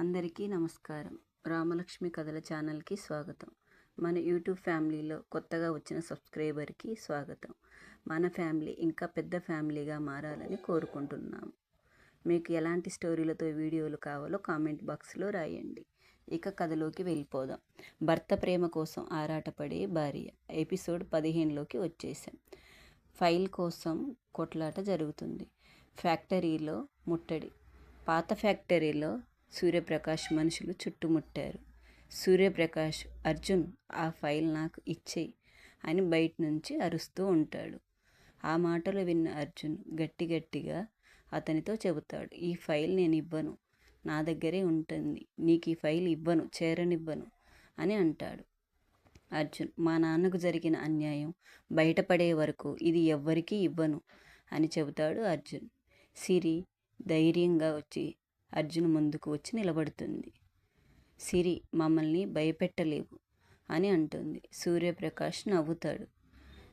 అందరికీ నమస్కారం. రామలక్ష్మి కథల ఛానల్కి స్వాగతం. మన యూట్యూబ్ ఫ్యామిలీలో కొత్తగా వచ్చిన సబ్స్క్రైబర్కి స్వాగతం. మన ఫ్యామిలీ ఇంకా పెద్ద ఫ్యామిలీగా మారాలని కోరుకుంటున్నాము. మీకు ఎలాంటి స్టోరీలతో వీడియోలు కావాలో కామెంట్ బాక్స్లో రాయండి. ఇక కథలోకి వెళ్ళిపోదాం. భర్త ప్రేమ కోసం ఆరాటపడే భార్య ఎపిసోడ్ 15లోకి వచ్చేసాం. ఫైల్ కోసం కొట్లాట జరుగుతుంది. ఫ్యాక్టరీలో ముట్టడి. పాత ఫ్యాక్టరీలో సూర్యప్రకాష్ మనుషులు చుట్టుముట్టారు. సూర్యప్రకాష్, అర్జున్ ఆ ఫైల్ నాకు ఇచ్చేయి అని బయట నుంచి అరుస్తూ ఉంటాడు. ఆ మాటలు విన్న అర్జున్ గట్టిగా అతనితో చెబుతాడు, ఈ ఫైల్ నేను ఇవ్వను, నా దగ్గరే ఉంటుంది, నీకు ఈ ఫైల్ ఇవ్వను, చేరనివ్వను అని అంటాడు. అర్జున్, మా నాన్నకు జరిగిన అన్యాయం బయటపడే వరకు ఇది ఎవ్వరికీ ఇవ్వను అని చెబుతాడు అర్జున్. సిరి ధైర్యంగా వచ్చి అర్జున్ ముందుకు వచ్చి నిలబడుతుంది. సిరి, మమ్మల్ని భయపెట్టలేవు అని అంటుంది. సూర్యప్రకాష్ నవ్వుతాడు.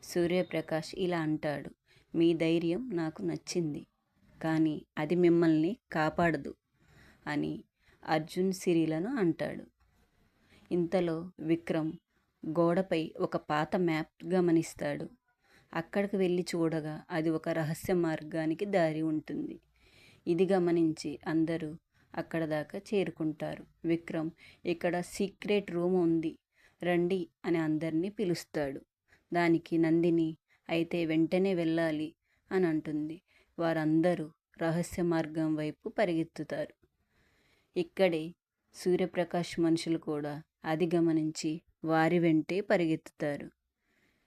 సూర్యప్రకాష్ ఇలా అంటాడు, మీ ధైర్యం నాకు నచ్చింది, కానీ అది మిమ్మల్ని కాపాడదు అని అర్జున్ సిరిలను అంటాడు. ఇంతలో విక్రమ్ గోడపై ఒక పాత మ్యాప్ గమనిస్తాడు. అక్కడికి వెళ్ళి చూడగా అది ఒక రహస్య మార్గానికి దారి ఉంటుంది. ఇది గమనించి అందరూ అక్కడ దాకా చేరుకుంటారు. విక్రమ్, ఇక్కడ సీక్రెట్ రూమ్ ఉంది, రండి అని అందరినీ పిలుస్తాడు. దానికి నందిని, అయితే వెంటనే వెళ్ళాలి అని అంటుంది. వారందరూ రహస్య మార్గం వైపు పరిగెత్తుతారు. ఇక్కడే సూర్యప్రకాష్ మనుషులు కూడా అది గమనించి వారి వెంటే పరిగెత్తుతారు.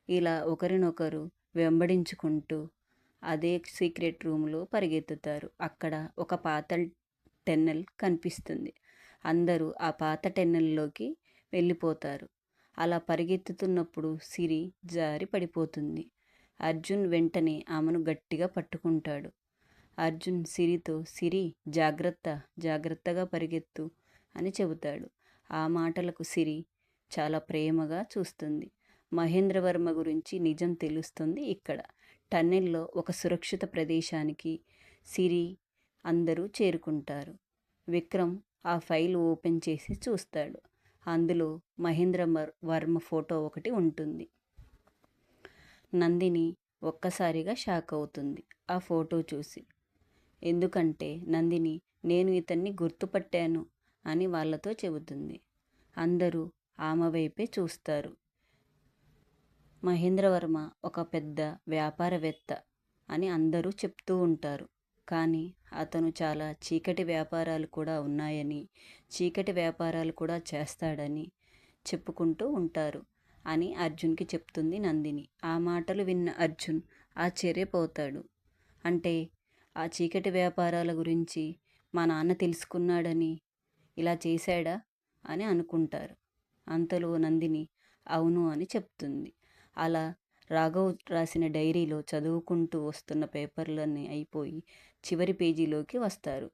ఇలా ఒకరినొకరు వెంబడించుకుంటూ అదే సీక్రెట్ రూమ్లో పరిగెత్తుతారు. అక్కడ ఒక పాత టెన్నెల్ కనిపిస్తుంది. అందరూ ఆ పాత టెన్నెల్లోకి వెళ్ళిపోతారు. అలా పరిగెత్తుతున్నప్పుడు సిరి జారి పడిపోతుంది. అర్జున్ వెంటనే ఆమెను గట్టిగా పట్టుకుంటాడు. అర్జున్ సిరితో, సిరి జాగ్రత్తగా పరిగెత్తు అని చెబుతాడు. ఆ మాటలకు సిరి చాలా ప్రేమగా చూస్తుంది. మహేంద్రవర్మ గురించి నిజం తెలుస్తుంది. ఇక్కడ టన్నెల్లో ఒక సురక్షిత ప్రదేశానికి సిరి అందరూ చేరుకుంటారు. విక్రమ్ ఆ ఫైల్ ఓపెన్ చేసి చూస్తాడు. అందులో మహేంద్రవర్మ ఫోటో ఒకటి ఉంటుంది. నందిని ఒక్కసారిగా షాక్ అవుతుంది ఆ ఫోటో చూసి. ఎందుకంటే నందిని, నేను ఇతన్ని గుర్తుపట్టాను అని వాళ్ళతో చెబుతుంది. అందరూ ఆమె వైపే చూస్తారు. మహేంద్రవర్మ ఒక పెద్ద వ్యాపారవేత్త అని అందరూ చెప్తూ ఉంటారు. కానీ అతను చాలా చీకటి వ్యాపారాలు కూడా ఉన్నాయని, చీకటి వ్యాపారాలు కూడా చేస్తాడని చెప్పుకుంటూ ఉంటారు అని అర్జున్కి చెప్తుంది నందిని. ఆ మాటలు విన్న అర్జున్ ఆశ్చర్యపోతాడు. అంటే ఆ చీకటి వ్యాపారాల గురించి మా నాన్న తెలుసుకున్నాడని ఇలా చేశాడా అని అనుకుంటారు. అంతలో నందిని అవును అని చెప్తుంది. అలా రాఘవ్ రాసిన డైరీలో చదువుకుంటూ వస్తున్న పేపర్లన్నీ అయిపోయి చివరి పేజీలోకి వస్తారు.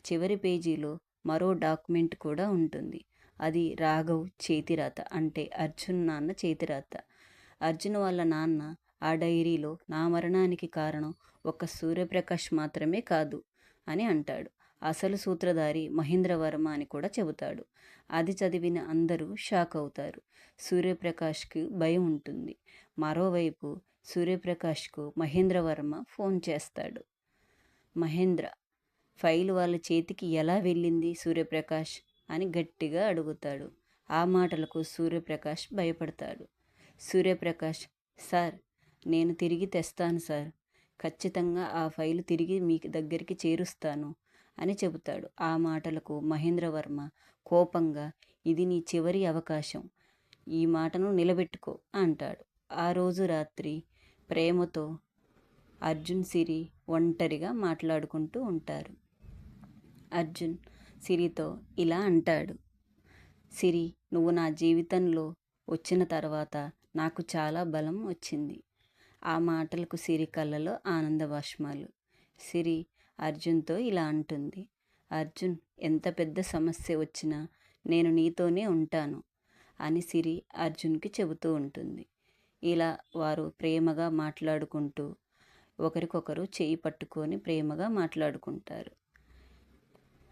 చివరి పేజీలో మరో డాక్యుమెంట్ కూడా ఉంటుంది. అది రాఘవ్ చేతిరాత, అంటే అర్జున్ నాన్న చేతిరాత. అర్జున్ వాళ్ళ నాన్న ఆ డైరీలో నా మరణానికి కారణం ఒక్క సూర్యప్రకాష్ మాత్రమే కాదు అని అంటాడు. అసలు సూత్రధారి మహేంద్రవర్మ అని కూడా చెబుతాడు. అది చదివిన అందరూ షాక్ అవుతారు. సూర్యప్రకాష్కి భయం ఉంటుంది. మరోవైపు సూర్యప్రకాష్కు మహేంద్రవర్మ ఫోన్ చేస్తాడు. మహేంద్ర, ఫైల్ వాళ్ళ చేతికి ఎలా వెళ్ళింది సూర్యప్రకాష్ అని గట్టిగా అడుగుతాడు. ఆ మాటలకు సూర్యప్రకాష్ భయపడతాడు. సూర్యప్రకాష్, సార్, నేను తిరిగి తెస్తాను సార్, ఖచ్చితంగా ఆ ఫైలు తిరిగి మీ దగ్గరికి చేరుస్తాను అని చెబుతాడు. ఆ మాటలకు మహేంద్రవర్మ కోపంగా, ఇది నీ చివరి అవకాశం, ఈ మాటను నిలబెట్టుకో అంటాడు. ఆ రోజు రాత్రి ప్రేమతో అర్జున్ సిరి ఒంటరిగా మాట్లాడుకుంటూ ఉంటారు. అర్జున్ సిరితో ఇలా అంటాడు, సిరి, నువ్వు నా జీవితంలో వచ్చిన తర్వాత నాకు చాలా బలం వచ్చింది. ఆ మాటలకు సిరి కళ్ళలో ఆనంద బాష్పాలు. సిరి అర్జున్తో ఇలా అంటుంది, అర్జున్, ఎంత పెద్ద సమస్య వచ్చినా నేను నీతోనే ఉంటాను అని సిరి అర్జున్కి చెబుతూ ఉంటుంది. ఇలా వారు ప్రేమగా మాట్లాడుకుంటూ ఒకరికొకరు చేయి పట్టుకొని ప్రేమగా మాట్లాడుకుంటారు.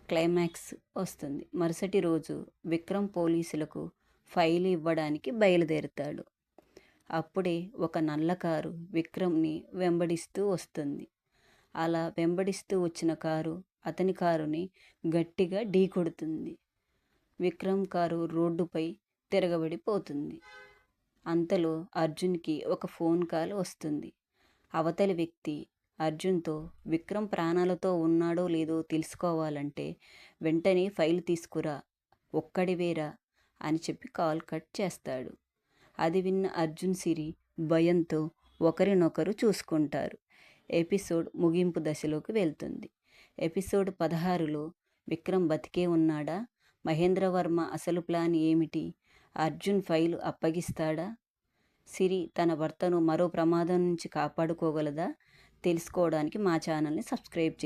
క్లైమాక్స్ వస్తుంది. మరుసటి రోజు విక్రమ్ పోలీసులకు ఫైలు ఇవ్వడానికి బయలుదేరుతాడు. అప్పుడే ఒక నల్ల కారు విక్రమ్ని వెంబడిస్తూ వస్తుంది. అలా వెంబడిస్తూ వచ్చిన కారు అతని కారుని గట్టిగా ఢీకొడుతుంది. విక్రమ్ కారు రోడ్డుపై తిరగబడిపోతుంది. అంతలో అర్జున్కి ఒక ఫోన్ కాల్ వస్తుంది. అవతలి వ్యక్తి అర్జున్తో విక్రమ్ ప్రాణాలతో ఉన్నాడో లేదో తెలుసుకోవాలంటే వెంటనే ఫైల్ తీసుకురా, ఒక్కడివేరా అని చెప్పి కాల్ కట్ చేస్తాడు. అది విన్న అర్జున్ సిరి భయంతో ఒకరినొకరు చూసుకుంటారు. ఎపిసోడ్ ముగింపు దశలోకి వెళ్తుంది. ఎపిసోడ్ 16లో విక్రమ్ బతికే ఉన్నాడా? మహేంద్రవర్మ అసలు ప్లాన్ ఏమిటి? అర్జున్ ఫైలు అప్పగిస్తాడా? సిరి తన భర్తను మరో ప్రమాదం నుంచి కాపాడుకోగలదా? తెలుసుకోవడానికి మా ఛానల్ని సబ్స్క్రైబ్ చేసుకోండి.